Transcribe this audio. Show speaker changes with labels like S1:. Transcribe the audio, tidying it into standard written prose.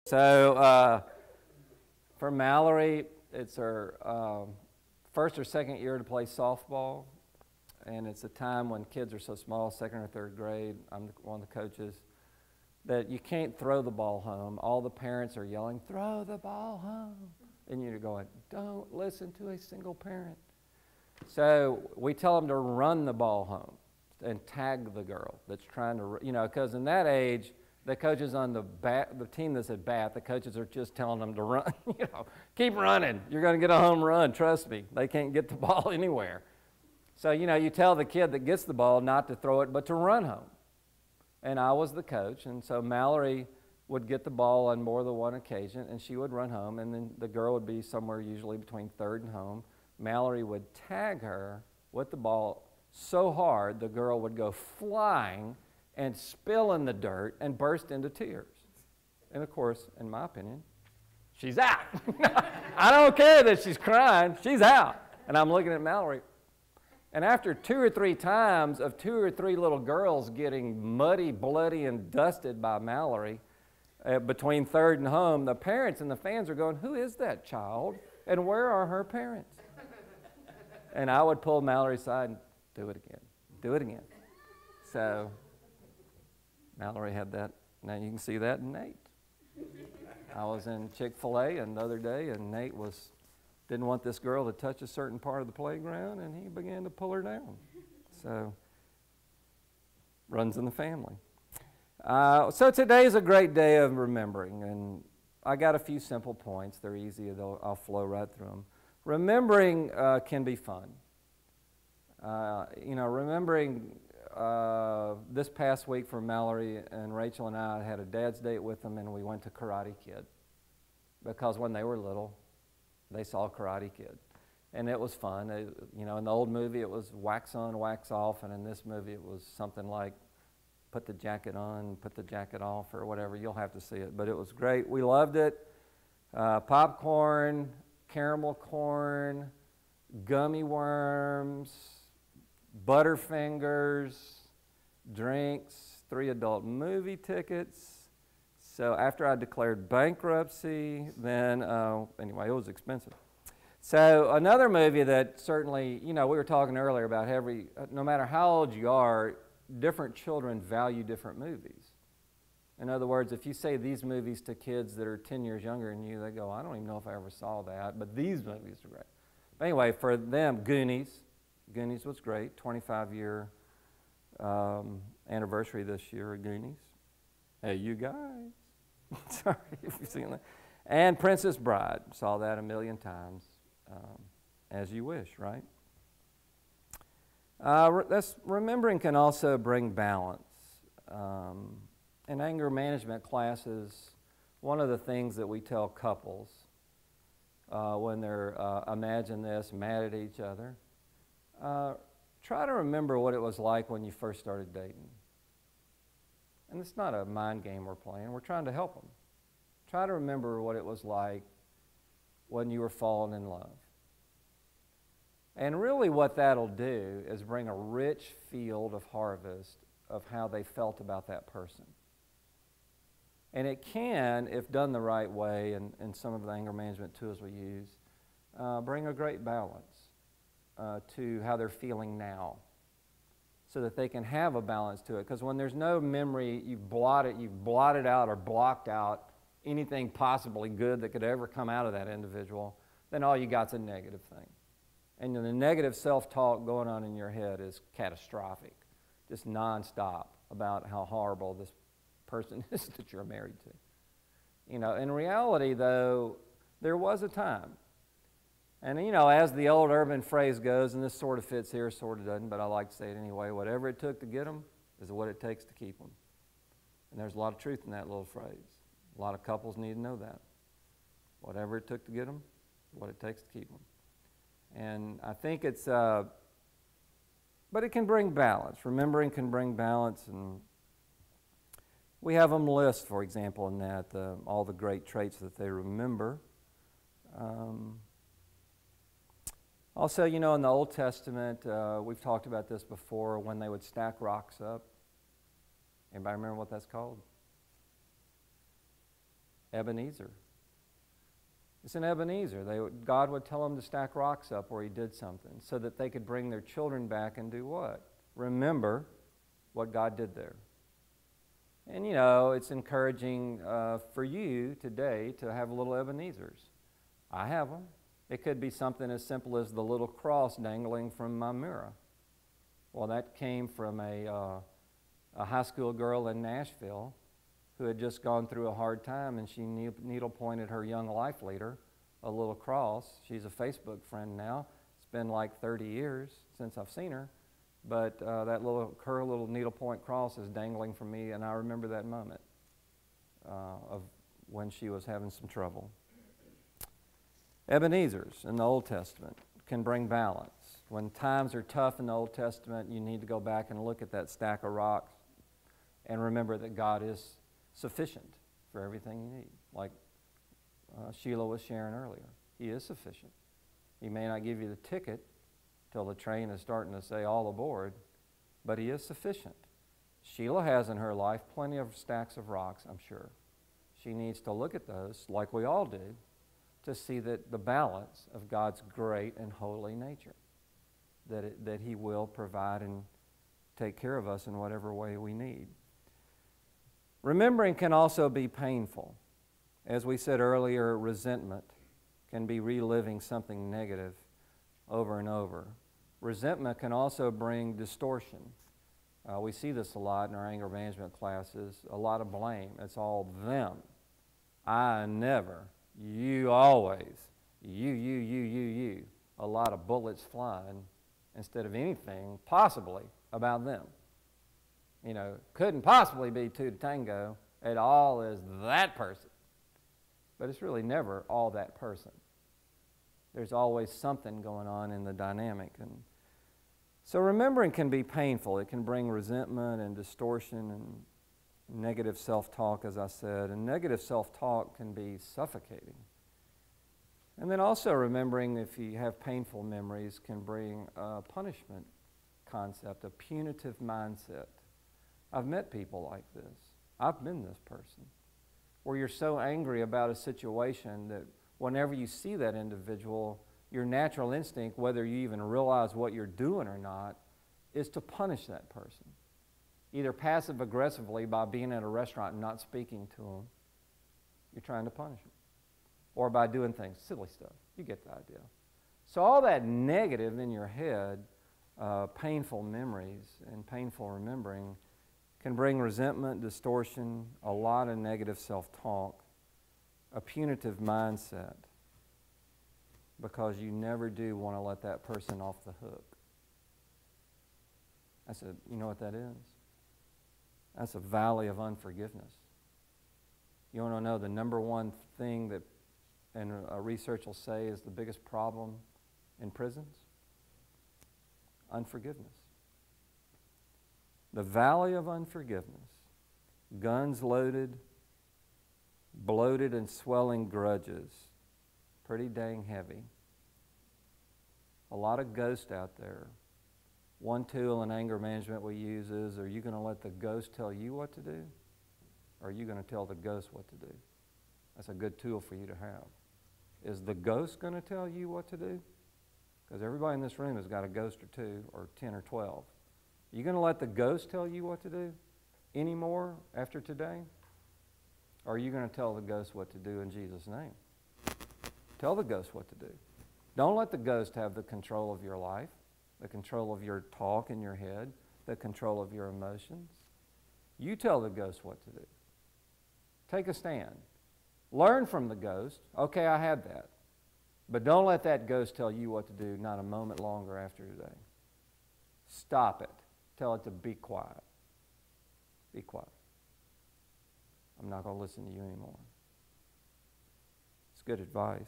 S1: So for Mallory, it's her first or second year to play softball, and it's a time when kids are so small, second or third grade, I'm one of the coaches, that you can't throw the ball home. All the parents are yelling, "Throw the ball home." And you're going, don't listen to a single parent. So we tell them to run the ball home and tag the girl that's trying to, because in that age, the coaches on the team that's at bat, the coaches are just telling them to run, keep running. You're going to get a home run, trust me. They can't get the ball anywhere. So, you tell the kid that gets the ball not to throw it, but to run home. And I was the coach, and so Mallory would get the ball on more than one occasion, and she would run home, and then the girl would be somewhere usually between third and home. Mallory would tag her with the ball so hard the girl would go flying and spill in the dirt and burst into tears. And of course, in my opinion, she's out. I don't care that she's crying, she's out. And I'm looking at Mallory. And after 2 or 3 times of 2 or 3 little girls getting muddy, bloody, and dusted by Mallory, between third and home, the parents and the fans are going, who is that child? And where are her parents? And I would pull Mallory aside and do it again. Do it again. So Mallory had that. Now you can see that in Nate. I was in Chick-fil-A another day, and Nate didn't want this girl to touch a certain part of the playground, and he began to pull her down. So runs in the family. So today's a great day of remembering, and I got a few simple points. They're easy, I'll flow right through them. Remembering can be fun. Remembering this past week for Mallory and Rachel and I had a dad's date with them, and we went to Karate Kid because when they were little, they saw Karate Kid, and it was fun. In the old movie, it was wax on, wax off, and in this movie, it was something like put the jacket on, put the jacket off, or whatever. You'll have to see it, but it was great. We loved it. Popcorn, caramel corn, gummy worms, Butterfingers, drinks, 3 adult movie tickets. So after I declared bankruptcy, then, anyway, it was expensive. So another movie that certainly, we were talking earlier about no matter how old you are, different children value different movies. In other words, if you say these movies to kids that are 10 years younger than you, they go, I don't even know if I ever saw that, but these movies are great. But anyway, for them, Goonies was great, 25-year anniversary this year of Goonies. Hey, you guys. Sorry if you've seen that. And Princess Bride, saw that a million times, as you wish, right? Remembering can also bring balance. In anger management classes, one of the things that we tell couples when they're, imagine this, mad at each other, try to remember what it was like when you first started dating. And it's not a mind game we're playing. We're trying to help them. Try to remember what it was like when you were falling in love. And really what that'll do is bring a rich field of harvest of how they felt about that person. And it can, if done the right way, and some of the anger management tools we use, bring a great balance to how they're feeling now, so that they can have a balance to it. Because when there's no memory, you've blotted out or blocked out anything possibly good that could ever come out of that individual, then all you got's a negative thing. And the negative self-talk going on in your head is catastrophic, just nonstop about how horrible this person is that you're married to. In reality, though, there was a time. And, as the old urban phrase goes, and this sort of fits here, sort of doesn't, but I like to say it anyway, whatever it took to get them is what it takes to keep them. And there's a lot of truth in that little phrase. A lot of couples need to know that. Whatever it took to get them, what it takes to keep them. And I think it's, but it can bring balance. Remembering can bring balance, and we have them list, for example, in that, all the great traits that they remember. Also, in the Old Testament, we've talked about this before, when they would stack rocks up. Anybody remember what that's called? Ebenezer. It's an Ebenezer. God would tell them to stack rocks up where he did something so that they could bring their children back and do what? Remember what God did there. And you know, it's encouraging for you today to have little Ebenezers. I have them. It could be something as simple as the little cross dangling from my mirror. Well, that came from a high school girl in Nashville who had just gone through a hard time, and she needle-pointed her young life leader a little cross. She's a Facebook friend now. It's been like 30 years since I've seen her, but her little needlepoint cross is dangling from me, and I remember that moment of when she was having some trouble. Ebenezers in the Old Testament can bring balance. When times are tough in the Old Testament, you need to go back and look at that stack of rocks and remember that God is sufficient for everything you need. Like Sheila was sharing earlier. He is sufficient. He may not give you the ticket till the train is starting to say all aboard, but he is sufficient. Sheila has in her life plenty of stacks of rocks, I'm sure. She needs to look at those, like we all do, to see that the balance of God's great and holy nature, that he will provide and take care of us in whatever way we need. Remembering can also be painful. As we said earlier, resentment can be reliving something negative over and over. Resentment can also bring distortion. We see this a lot in our anger management classes, a lot of blame. It's all them. I never. You always. You. A lot of bullets flying instead of anything possibly about them. You know, couldn't possibly be two to tango. It all is that person. But it's really never all that person. There's always something going on in the dynamic. And so remembering can be painful. It can bring resentment and distortion and negative self-talk, as I said. And negative self-talk can be suffocating. And then also remembering, if you have painful memories, can bring a punishment concept, a punitive mindset. I've met people like this. I've been this person, where you're so angry about a situation that whenever you see that individual, your natural instinct, whether you even realize what you're doing or not, is to punish that person. Either passive-aggressively by being at a restaurant and not speaking to them, you're trying to punish them. Or by doing things, silly stuff. You get the idea. So all that negative in your head, painful memories and painful remembering, can bring resentment, distortion, a lot of negative self-talk, a punitive mindset, because you never do want to let that person off the hook. You know what that is? That's a valley of unforgiveness. You want to know the number one thing that, and research will say, is the biggest problem in prisons? Unforgiveness. The valley of unforgiveness. Guns loaded, bloated and swelling grudges. Pretty dang heavy. A lot of ghosts out there. One tool in anger management we use is, are you going to let the ghost tell you what to do? Or are you going to tell the ghost what to do? That's a good tool for you to have. Is the ghost going to tell you what to do? Because everybody in this room has got a ghost or two, or 10 or 12. Are you going to let the ghost tell you what to do anymore after today? Or are you going to tell the ghost what to do in Jesus' name? Tell the ghost what to do. Don't let the ghost have the control of your life, the control of your talk in your head, the control of your emotions. You tell the ghost what to do. Take a stand. Learn from the ghost. Okay, I had that. But don't let that ghost tell you what to do, not a moment longer after today. Stop it. Tell it to be quiet. Be quiet. I'm not going to listen to you anymore. It's good advice.